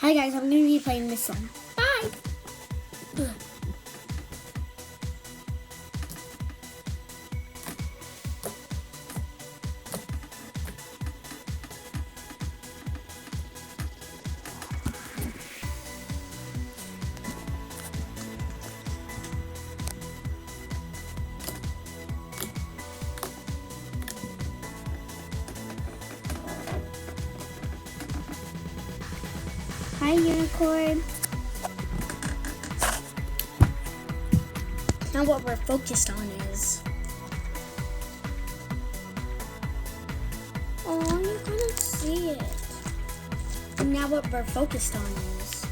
Hi guys, I'm going to be playing this song. Bye! Ugh. Hi, Unicorn. Now what we're focused on is... Oh, you couldn't see it. And now what we're focused on is...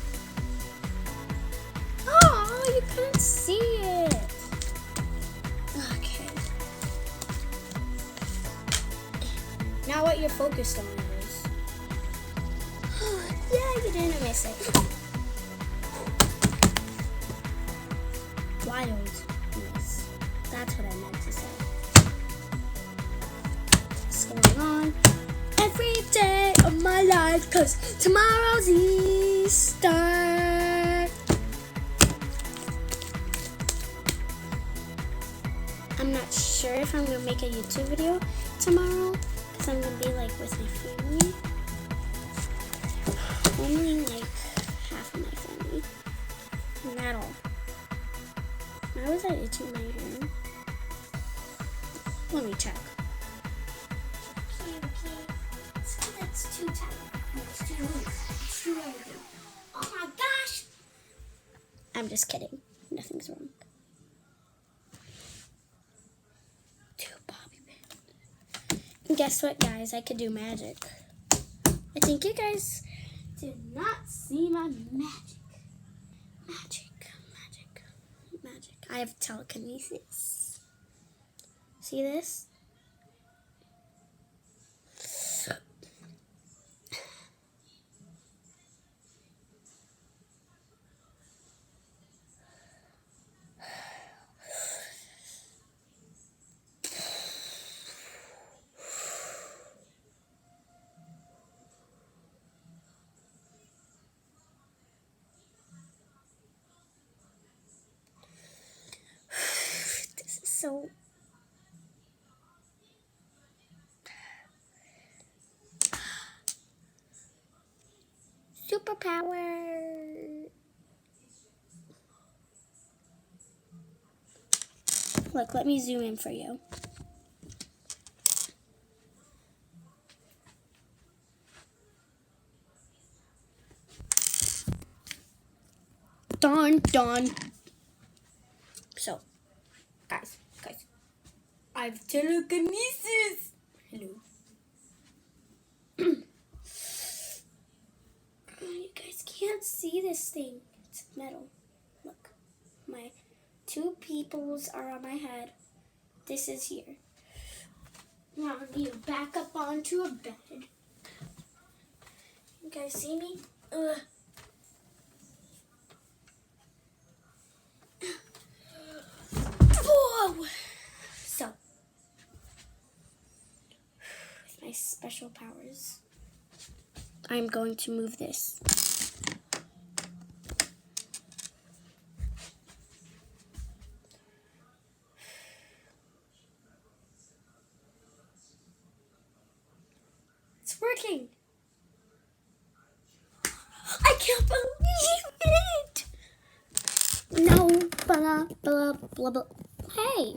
Oh, you couldn't see it. Okay. Now what you're focused on is... Yeah, you didn't miss it. Wild miss. That's what I meant to say. What's going on every day of my life? 'Cause tomorrow's Easter. I'm not sure if I'm gonna make a YouTube video tomorrow, 'cause I'm gonna be like with my family. Only like half of my family. Not all. Why was I itching my hair? Let me check. Okay. That's too tight. It's too loose. It's too everything. Oh my gosh! I'm just kidding. Nothing's wrong. Two bobby pins. And guess what, guys? I could do magic. I think you guys did not see my magic. Magic. I have telekinesis. See this? This is so... Superpower! Look, let me zoom in for you. Done. So, guys, I have telekinesis. Hello. You guys can't see this thing. It's metal. Look, my two peoples are on my head. This is here. Now I need to back up onto a bed. You guys see me? Ugh. Whoa! So, with my special powers, I'm going to move this. It's working. I can't believe it. No, blah, blah, blah, blah. Hey.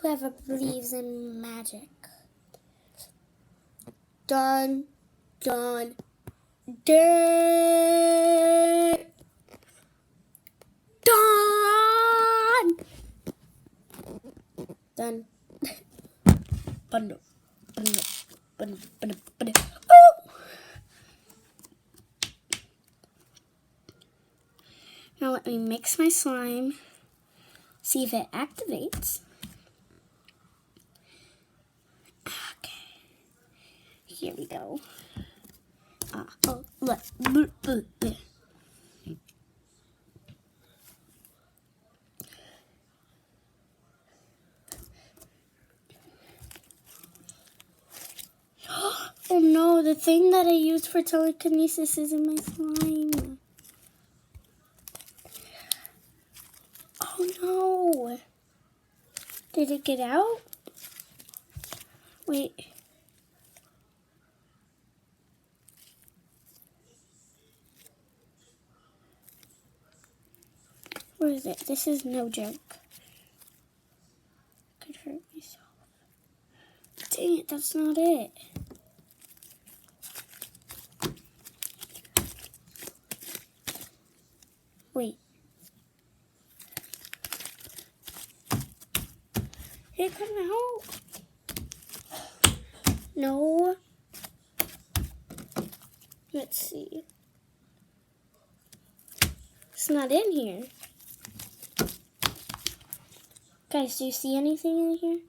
Whoever believes in magic. Done. Done. Bundle. Oh! Now let me mix my slime. See if it activates. Okay. Here we go. Oh, look. Oh no, the thing that I used for telekinesis is in my slime. Oh no. Did it get out? Wait. Where is it? This is no joke. Could hurt myself. Dang it, that's not it. Wait. Did it come out? No. Let's see. It's not in here. Guys, do you see anything in here?